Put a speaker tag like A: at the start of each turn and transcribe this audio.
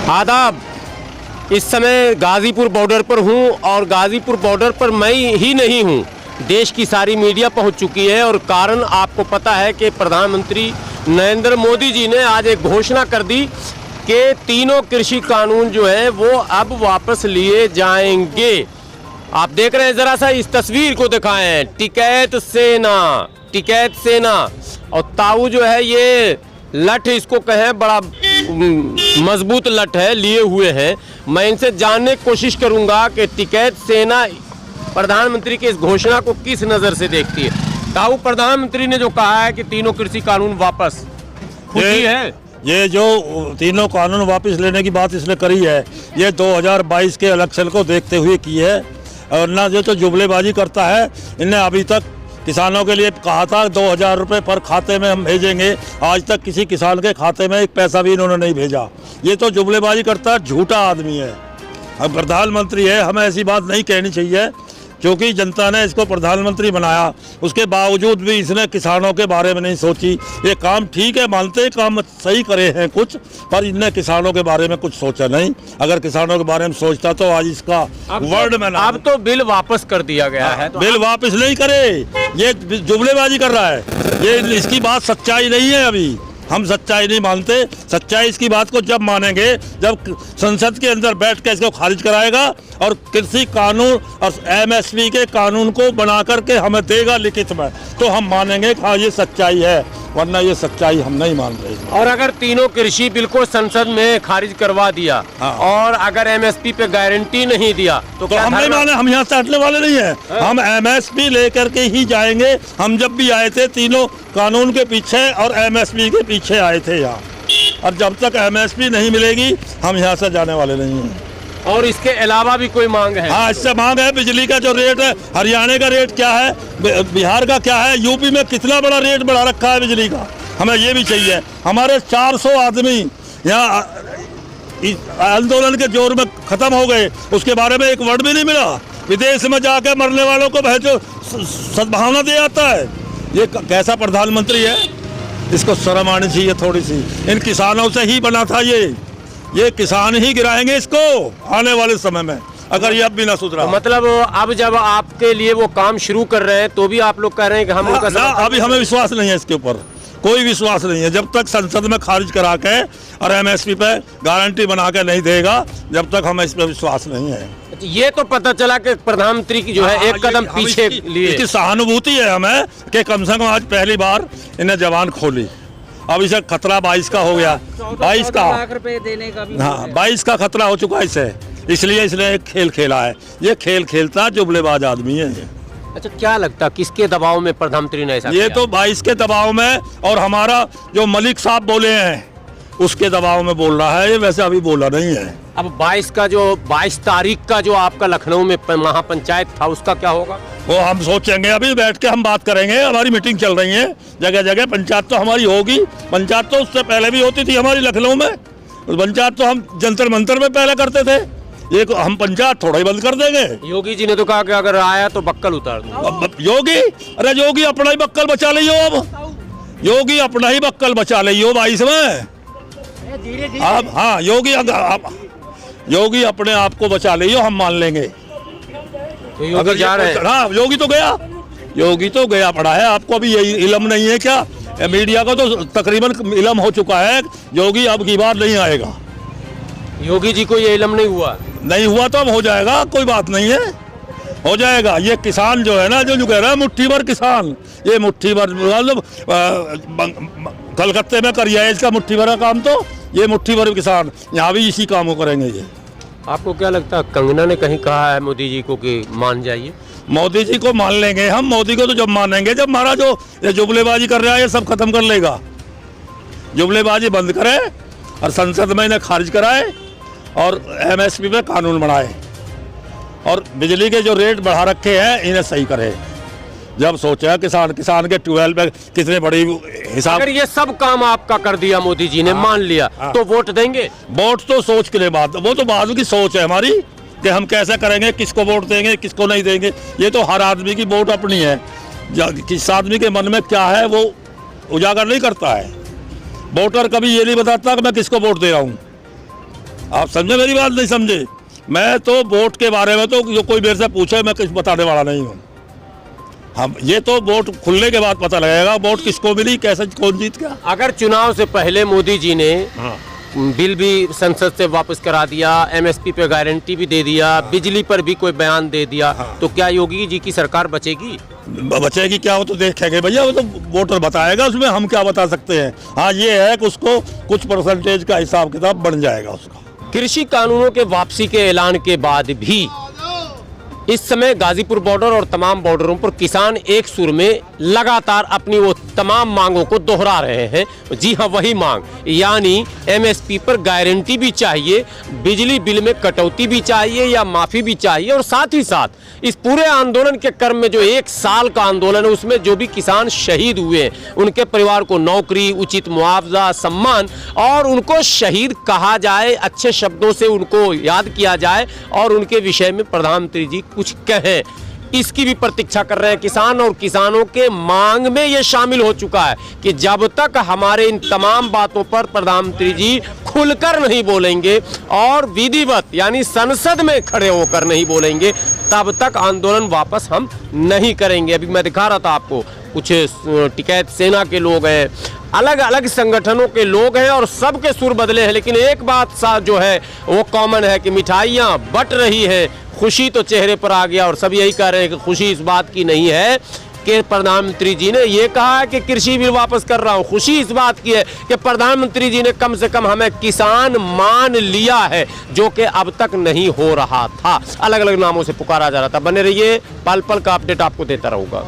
A: आदाब। इस समय गाज़ीपुर बॉर्डर पर हूं और गाज़ीपुर बॉर्डर पर मैं ही नहीं हूं, देश की सारी मीडिया पहुंच चुकी है। और कारण आपको पता है कि प्रधानमंत्री नरेंद्र मोदी जी ने आज एक घोषणा कर दी कि तीनों कृषि कानून जो है वो अब वापस लिए जाएंगे। आप देख रहे हैं, ज़रा सा इस तस्वीर को दिखाएं। टिकैत सेना और ताऊ जो है ये लठ इसको कहें, बड़ा मजबूत लठ है, लिए हुए हैं। मैं इनसे जानने की कोशिश करूंगा कि टिकैत सेना प्रधानमंत्री की इस घोषणा को किस नज़र से देखती है। ताऊ, प्रधानमंत्री ने जो कहा है कि तीनों कृषि कानून वापस, खुशी है?
B: ये जो तीनों कानून वापस लेने की बात इसने करी है, ये 2022 के इलेक्शन को देखते हुए की है। और ना जो तो जुमलेबाजी करता है। इन्हें अभी तक किसानों के लिए कहा था 2000 रुपये पर खाते में हम भेजेंगे, आज तक किसी किसान के खाते में एक पैसा भी इन्होंने नहीं भेजा। ये तो जुमलेबाजी करता है, झूठा आदमी है। अब प्रधानमंत्री है, हमें ऐसी बात नहीं कहनी चाहिए क्योंकि जनता ने इसको प्रधानमंत्री बनाया, उसके बावजूद भी इसने किसानों के बारे में नहीं सोची। ये काम ठीक है, मानते हैं काम सही करे हैं कुछ, पर इनने किसानों के बारे में कुछ सोचा नहीं। अगर किसानों के बारे में सोचता तो आज इसका वर्ड में
A: अब तो बिल वापस कर दिया गया है। तो
B: बिल वापस नहीं करे, ये जुमलेबाजी कर रहा है। ये इसकी बात सच्चाई नहीं है। अभी हम सच्चाई नहीं मानते। सच्चाई इसकी बात को जब मानेंगे जब संसद के अंदर बैठ के इसको खारिज कराएगा और कृषि कानून और एमएसपी के कानून को बना करके हमें देगा लिखित में, तो हम मानेंगे कि हाँ ये सच्चाई है, वरना ये सच्चाई हम नहीं मान रहे।
A: और अगर तीनों कृषि बिल को संसद में खारिज करवा दिया और अगर एमएसपी पे गारंटी नहीं दिया तो क्या
B: हम नहीं माने। हम यहाँ से हटने वाले नहीं है। हम एमएसपी लेकर के ही जाएंगे। हम जब भी आए थे तीनों कानून के पीछे और एमएसपी के पीछे आए थे यहाँ, और जब तक एमएसपी नहीं मिलेगी हम यहाँ से जाने वाले नहीं हैं।
A: और इसके अलावा भी कोई मांग है?
B: हाँ, इससे मांग है। बिजली का जो रेट है, हरियाणा का रेट क्या है, बिहार का क्या है, यूपी में कितना बड़ा रेट बढ़ा रखा है बिजली का, हमें ये भी चाहिए। हमारे 400 आदमी यहाँ आंदोलन के जोर में खत्म हो गए, उसके बारे में एक वर्ड भी नहीं मिला। विदेश में जाके मरने वालों को जो सद्भावना दे आता है, ये कैसा प्रधानमंत्री है? इसको शर्म आनी चाहिए थोड़ी सी। इन किसानों से ही बना था ये किसान ही गिराएंगे इसको आने वाले समय में, अगर ये अब भी ना सुधरा।
A: तो मतलब अब जब आपके लिए वो काम शुरू कर रहे हैं तो भी आप लोग कह रहे हैं कि हम उनका
B: अभी हमें विश्वास नहीं है, इसके ऊपर कोई विश्वास नहीं है। जब तक संसद में खारिज करा के और एमएसपी पे गारंटी बना के नहीं देगा, जब तक हमें इस पर विश्वास नहीं है।
A: ये तो पता चला कि प्रधानमंत्री की जो है एक कदम पीछे लिए।
B: इसकी सहानुभूति है हमें कि कम से कम आज पहली बार इन्हें जबान खोली। अब इसे खतरा 22 का हो गया, 22 का
C: लाख रुपए देने का भी।
B: हाँ, 22 का खतरा हो चुका है इसे, इसलिए इसने एक खेल खेला है। ये खेल खेलता जुमलेबाज आदमी है ये।
A: अच्छा, क्या लगता किसके दबाव में प्रधानमंत्री ने ऐसा
B: ये
A: किया?
B: तो 22 के दबाव में, और हमारा जो मलिक साहब बोले हैं उसके दबाव में बोल रहा है। ये वैसे अभी बोला नहीं है।
A: अब 22 तारीख का जो आपका लखनऊ में महापंचायत था, उसका क्या होगा?
B: वो हम सोचेंगे, अभी बैठ के हम बात करेंगे। हमारी मीटिंग चल रही है जगह जगह। पंचायत तो हमारी होगी, पंचायत तो उससे पहले भी होती थी हमारी लखनऊ में। पंचायत तो हम जंतर मंतर में पहले करते थे, ये हम पंचायत थोड़ा ही बंद कर देंगे।
A: योगी जी ने तो कहा कि अगर आया तो बक्कल उतार दो।
B: योगी, अरे योगी अपना ही बक्कल बचा लियो। अब योगी अपना ही बक्कल बचा लियो 22 में। अब हाँ, योगी अपने आप को बचा लियो, हम मान लेंगे।
A: तो योगी जा रहे हैं?
B: हाँ, योगी तो गया पड़ा है। आपको अभी यही इल्म नहीं है क्या? मीडिया को तो तकरीबन इल्म हो चुका है। योगी अब की बार नहीं आएगा।
A: योगी जी को ये इल्म नहीं हुआ
B: तो अब हो जाएगा, कोई बात नहीं है, हो जाएगा। ये किसान जो है ना, जो कह रहा है मुट्ठी भर किसान, ये मुट्ठी भर मतलब कलकत्ते में करिए इसका मुट्ठी भर का काम, तो ये मुट्ठी भर किसान यहाँ भी इसी काम को करेंगे। ये
A: आपको क्या लगता है, कंगना ने कहीं कहा है मोदी जी को कि मान जाइए?
B: मोदी जी को मान लेंगे हम। मोदी को तो जब मानेंगे जब हमारा जो ये जुमलेबाजी कर रहा है ये सब खत्म कर लेगा। जुमलेबाजी बंद करे और संसद में इन्हें खारिज कराए और एमएसपी पे कानून बनाए और बिजली के जो रेट बढ़ा रखे हैं इन्हें सही करे। जब सोचा किसान के ट्यूबवेल पे कितने बड़ी हिसाब।
A: अगर ये सब काम आपका कर दिया मोदी जी ने, मान लिया, तो वोट देंगे?
B: वोट तो सोच के लिए बात, वो तो बाद की सोच है हमारी कि हम कैसे करेंगे, किसको वोट देंगे, किसको नहीं देंगे। ये तो हर आदमी की वोट अपनी है। किस आदमी के मन में क्या है वो उजागर नहीं करता है। वोटर कभी ये नहीं बताता कि मैं किसको वोट दे रहा हूँ। आप समझे मेरी बात, नहीं समझे? मैं तो वोट के बारे में तो जो कोई मेरे से पूछे मैं कुछ बताने वाला नहीं हूँ। हम ये तो वोट खुलने के बाद पता लगेगा वोट किसको मिली, कैसे, कौन जीत गया।
A: अगर चुनाव से पहले मोदी जी ने बिल भी संसद से वापस करा दिया, एमएसपी पे गारंटी भी दे दिया, बिजली पर भी कोई बयान दे दिया, तो क्या योगी जी की सरकार बचेगी?
B: बचेगी क्या, वो तो देखेंगे भैया, वो तो वोटर बताएगा, उसमें हम क्या बता सकते हैं। हाँ ये है कि उसको कुछ परसेंटेज का हिसाब किताब बन जाएगा उसका।
A: कृषि कानूनों के वापसी के ऐलान के बाद भी इस समय गाजीपुर बॉर्डर और तमाम बॉर्डरों पर किसान एक सुर में लगातार अपनी वो तमाम मांगों को दोहरा रहे हैं। जी हाँ, वही मांग, यानी एमएसपी पर गारंटी भी चाहिए, बिजली बिल में कटौती भी चाहिए या माफी भी चाहिए, और साथ ही साथ इस पूरे आंदोलन के क्रम में जो 1 साल का आंदोलन है उसमें जो भी किसान शहीद हुए हैं उनके परिवार को नौकरी, उचित मुआवजा, सम्मान, और उनको शहीद कहा जाए, अच्छे शब्दों से उनको याद किया जाए और उनके विषय में प्रधानमंत्री जी कुछ कहें, इसकी भी प्रतीक्षा कर रहे हैं किसान। और किसानों के मांग में यह शामिल हो चुका है कि जब तक हमारे इन तमाम बातों पर प्रधानमंत्री जी खुलकर नहीं बोलेंगे और विधिवत यानी संसद में खड़े होकर नहीं बोलेंगे, तब तक आंदोलन वापस हम नहीं करेंगे। अभी मैं दिखा रहा था आपको, कुछ टिकैत सेना के लोग हैं, अलग अलग संगठनों के लोग हैं और सबके सुर बदले हैं, लेकिन एक बात सा जो है वो कॉमन है कि मिठाइयाँ बट रही है, खुशी तो चेहरे पर आ गया। और सब यही कह रहे हैं कि खुशी इस बात की नहीं है कि प्रधानमंत्री जी ने ये कहा है कि कृषि बिल वापस कर रहा हूं, खुशी इस बात की है कि प्रधानमंत्री जी ने कम से कम हमें किसान मान लिया है, जो कि अब तक नहीं हो रहा था। अलग अलग नामों से पुकारा जा रहा था। बने रहिए, पल पल का अपडेट आपको देता रहूंगा।